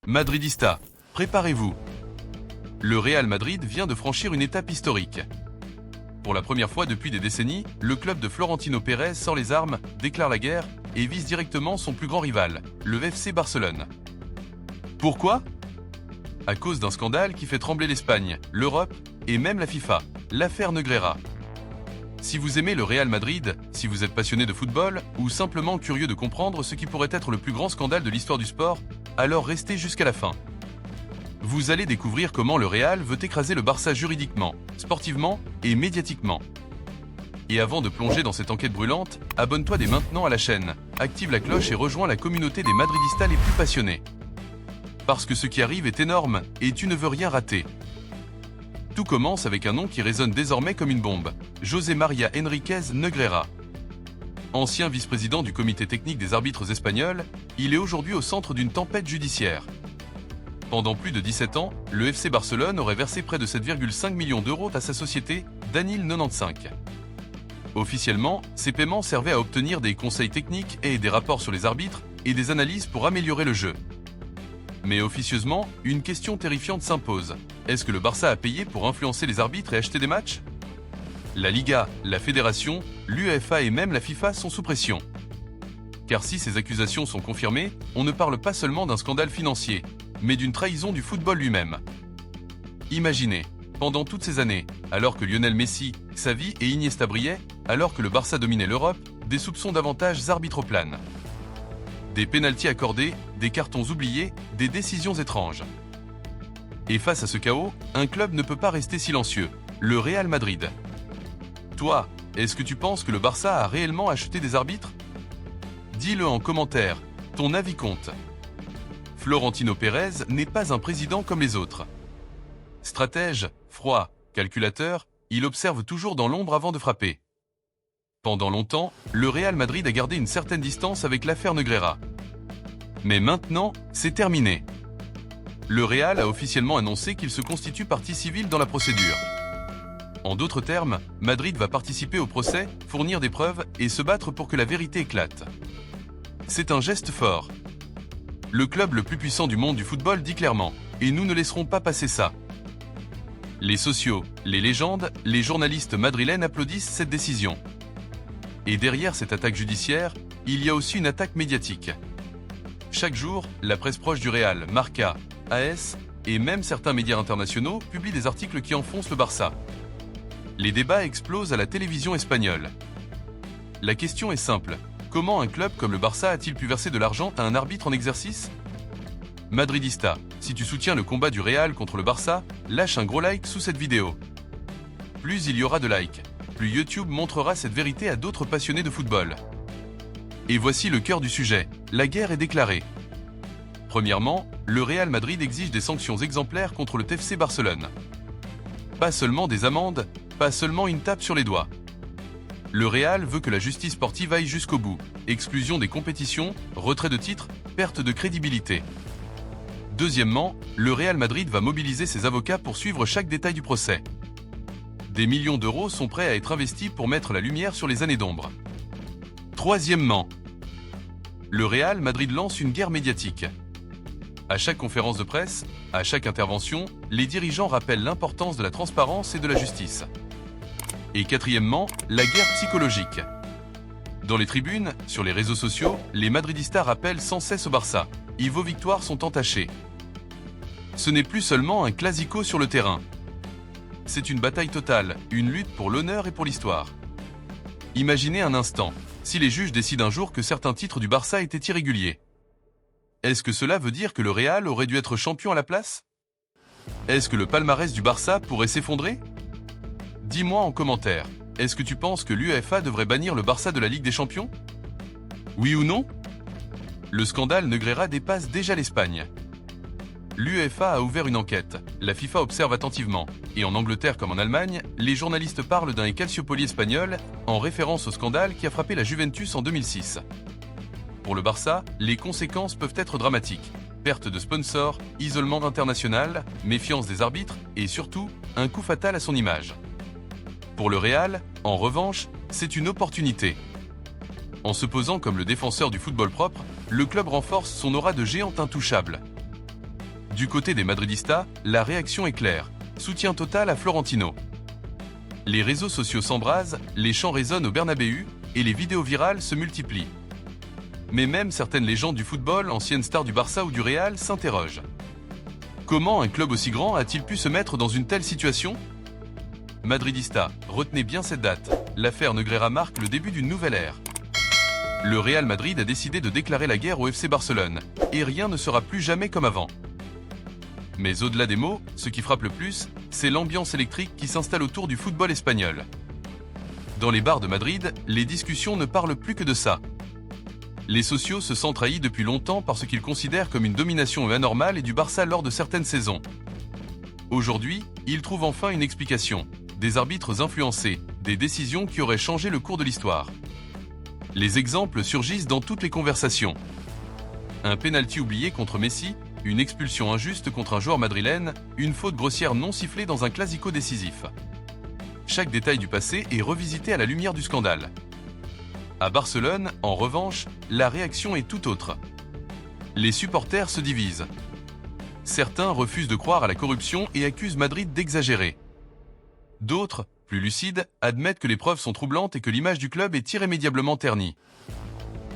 Madridista, préparez-vous. Le Real Madrid vient de franchir une étape historique. Pour la première fois depuis des décennies, le club de Florentino Pérez sort les armes, déclare la guerre et vise directement son plus grand rival, le FC Barcelone. Pourquoi ? À cause d'un scandale qui fait trembler l'Espagne, l'Europe et même la FIFA, l'affaire Negreira. Si vous aimez le Real Madrid, si vous êtes passionné de football ou simplement curieux de comprendre ce qui pourrait être le plus grand scandale de l'histoire du sport, alors restez jusqu'à la fin. Vous allez découvrir comment le Real veut écraser le Barça juridiquement, sportivement et médiatiquement. Et avant de plonger dans cette enquête brûlante, abonne-toi dès maintenant à la chaîne, active la cloche et rejoins la communauté des Madridistas les plus passionnés. Parce que ce qui arrive est énorme et tu ne veux rien rater. Tout commence avec un nom qui résonne désormais comme une bombe, José María Enríquez Negreira. Ancien vice-président du comité technique des arbitres espagnols, il est aujourd'hui au centre d'une tempête judiciaire. Pendant plus de 17 ans, le FC Barcelone aurait versé près de 7,5 millions d'euros à sa société Danil 95. Officiellement, ces paiements servaient à obtenir des conseils techniques et des rapports sur les arbitres et des analyses pour améliorer le jeu. Mais officieusement, une question terrifiante s'impose. Est-ce que le Barça a payé pour influencer les arbitres et acheter des matchs ? La Liga, la Fédération, l'UEFA et même la FIFA sont sous pression. Car si ces accusations sont confirmées, on ne parle pas seulement d'un scandale financier, mais d'une trahison du football lui-même. Imaginez, pendant toutes ces années, alors que Lionel Messi, Xavi et Iniesta brillaient, alors que le Barça dominait l'Europe, des soupçons d'avantages arbitres-planes. Des pénaltys accordés, des cartons oubliés, des décisions étranges. Et face à ce chaos, un club ne peut pas rester silencieux, le Real Madrid. Toi, est-ce que tu penses que le Barça a réellement acheté des arbitres ? Dis-le en commentaire, ton avis compte. Florentino Pérez n'est pas un président comme les autres. Stratège, froid, calculateur, il observe toujours dans l'ombre avant de frapper. Pendant longtemps, le Real Madrid a gardé une certaine distance avec l'affaire Negreira. Mais maintenant, c'est terminé. Le Real a officiellement annoncé qu'il se constitue partie civile dans la procédure. En d'autres termes, Madrid va participer au procès, fournir des preuves et se battre pour que la vérité éclate. C'est un geste fort. Le club le plus puissant du monde du football dit clairement « Et nous ne laisserons pas passer ça ». Les socios, les légendes, les journalistes madrilènes applaudissent cette décision. Et derrière cette attaque judiciaire, il y a aussi une attaque médiatique. Chaque jour, la presse proche du Real, Marca, AS et même certains médias internationaux publient des articles qui enfoncent le Barça. Les débats explosent à la télévision espagnole. La question est simple. Comment un club comme le Barça a-t-il pu verser de l'argent à un arbitre en exercice ? Madridista, si tu soutiens le combat du Real contre le Barça, lâche un gros like sous cette vidéo. Plus il y aura de likes, plus YouTube montrera cette vérité à d'autres passionnés de football. Et voici le cœur du sujet, la guerre est déclarée. Premièrement, le Real Madrid exige des sanctions exemplaires contre le FC Barcelone. Pas seulement des amendes, pas seulement une tape sur les doigts. Le Real veut que la justice sportive aille jusqu'au bout. Exclusion des compétitions, retrait de titres, perte de crédibilité. Deuxièmement, le Real Madrid va mobiliser ses avocats pour suivre chaque détail du procès. Des millions d'euros sont prêts à être investis pour mettre la lumière sur les années d'ombre. Troisièmement, le Real Madrid lance une guerre médiatique. À chaque conférence de presse, à chaque intervention, les dirigeants rappellent l'importance de la transparence et de la justice. Et quatrièmement, la guerre psychologique. Dans les tribunes, sur les réseaux sociaux, les Madridistas rappellent sans cesse au Barça « Et vos victoires sont entachées ». Ce n'est plus seulement un classico sur le terrain. C'est une bataille totale, une lutte pour l'honneur et pour l'histoire. Imaginez un instant, si les juges décident un jour que certains titres du Barça étaient irréguliers. Est-ce que cela veut dire que le Real aurait dû être champion à la place ? Est-ce que le palmarès du Barça pourrait s'effondrer ? Dis-moi en commentaire, est-ce que tu penses que l'UEFA devrait bannir le Barça de la Ligue des Champions ? Oui ou non ? Le scandale Negreira dépasse déjà l'Espagne. L'UEFA a ouvert une enquête, la FIFA observe attentivement, et en Angleterre comme en Allemagne, les journalistes parlent d'un Calciopoli espagnol en référence au scandale qui a frappé la Juventus en 2006. Pour le Barça, les conséquences peuvent être dramatiques. Perte de sponsors, isolement international, méfiance des arbitres et surtout, un coup fatal à son image. Pour le Real, en revanche, c'est une opportunité. En se posant comme le défenseur du football propre, le club renforce son aura de géant intouchable. Du côté des Madridistas, la réaction est claire. Soutien total à Florentino. Les réseaux sociaux s'embrasent, les chants résonnent au Bernabéu et les vidéos virales se multiplient. Mais même certaines légendes du football, anciennes stars du Barça ou du Real, s'interrogent. Comment un club aussi grand a-t-il pu se mettre dans une telle situation? Madridista, retenez bien cette date. L'affaire Negreira marque le début d'une nouvelle ère. Le Real Madrid a décidé de déclarer la guerre au FC Barcelone, et rien ne sera plus jamais comme avant. Mais au-delà des mots, ce qui frappe le plus, c'est l'ambiance électrique qui s'installe autour du football espagnol. Dans les bars de Madrid, les discussions ne parlent plus que de ça. Les socios se sentent trahis depuis longtemps par ce qu'ils considèrent comme une domination anormale et du Barça lors de certaines saisons. Aujourd'hui, ils trouvent enfin une explication. Des arbitres influencés, des décisions qui auraient changé le cours de l'histoire. Les exemples surgissent dans toutes les conversations. Un pénalty oublié contre Messi, une expulsion injuste contre un joueur madrilène, une faute grossière non sifflée dans un classico décisif. Chaque détail du passé est revisité à la lumière du scandale. À Barcelone, en revanche, la réaction est tout autre. Les supporters se divisent. Certains refusent de croire à la corruption et accusent Madrid d'exagérer. D'autres, plus lucides, admettent que les preuves sont troublantes et que l'image du club est irrémédiablement ternie.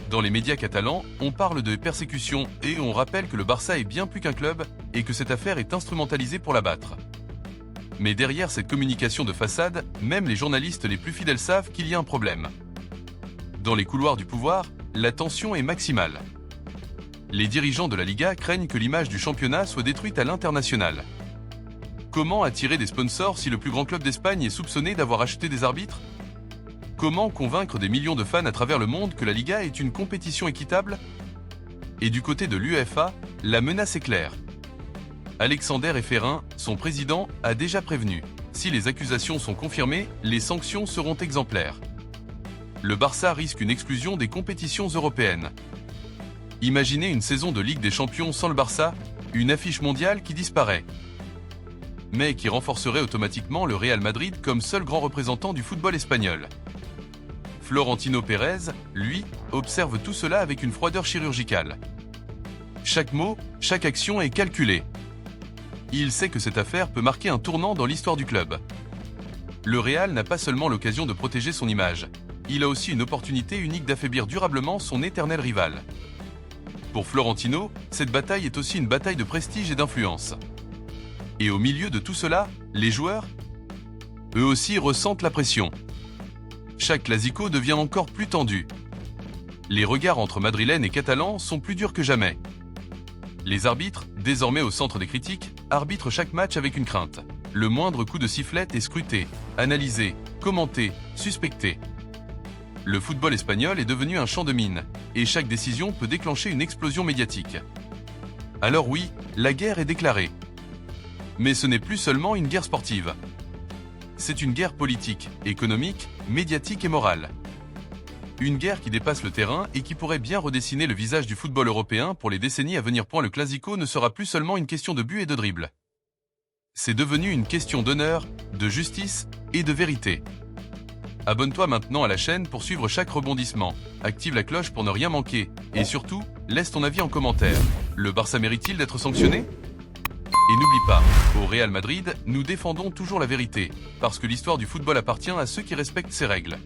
Dans les médias catalans, on parle de persécution et on rappelle que le Barça est bien plus qu'un club et que cette affaire est instrumentalisée pour l'abattre. Mais derrière cette communication de façade, même les journalistes les plus fidèles savent qu'il y a un problème. Dans les couloirs du pouvoir, la tension est maximale. Les dirigeants de la Liga craignent que l'image du championnat soit détruite à l'international. Comment attirer des sponsors si le plus grand club d'Espagne est soupçonné d'avoir acheté des arbitres? Comment convaincre des millions de fans à travers le monde que la Liga est une compétition équitable? Et du côté de l'UEFA, la menace est claire. Alexander Efferin, son président, a déjà prévenu. Si les accusations sont confirmées, les sanctions seront exemplaires. Le Barça risque une exclusion des compétitions européennes. Imaginez une saison de Ligue des Champions sans le Barça, une affiche mondiale qui disparaît. Mais qui renforcerait automatiquement le Real Madrid comme seul grand représentant du football espagnol. Florentino Pérez, lui, observe tout cela avec une froideur chirurgicale. Chaque mot, chaque action est calculée. Il sait que cette affaire peut marquer un tournant dans l'histoire du club. Le Real n'a pas seulement l'occasion de protéger son image, il a aussi une opportunité unique d'affaiblir durablement son éternel rival. Pour Florentino, cette bataille est aussi une bataille de prestige et d'influence. Et au milieu de tout cela, les joueurs, eux aussi ressentent la pression. Chaque classico devient encore plus tendu. Les regards entre madrilènes et catalans sont plus durs que jamais. Les arbitres, désormais au centre des critiques, arbitrent chaque match avec une crainte. Le moindre coup de sifflet est scruté, analysé, commenté, suspecté. Le football espagnol est devenu un champ de mines, et chaque décision peut déclencher une explosion médiatique. Alors oui, la guerre est déclarée. Mais ce n'est plus seulement une guerre sportive. C'est une guerre politique, économique, médiatique et morale. Une guerre qui dépasse le terrain et qui pourrait bien redessiner le visage du football européen pour les décennies à venir. Le Classico ne sera plus seulement une question de but et de dribble. C'est devenu une question d'honneur, de justice et de vérité. Abonne-toi maintenant à la chaîne pour suivre chaque rebondissement, active la cloche pour ne rien manquer, et surtout, laisse ton avis en commentaire. Le Barça mérite-t-il d'être sanctionné ? Et n'oublie pas, au Real Madrid, nous défendons toujours la vérité, parce que l'histoire du football appartient à ceux qui respectent ses règles.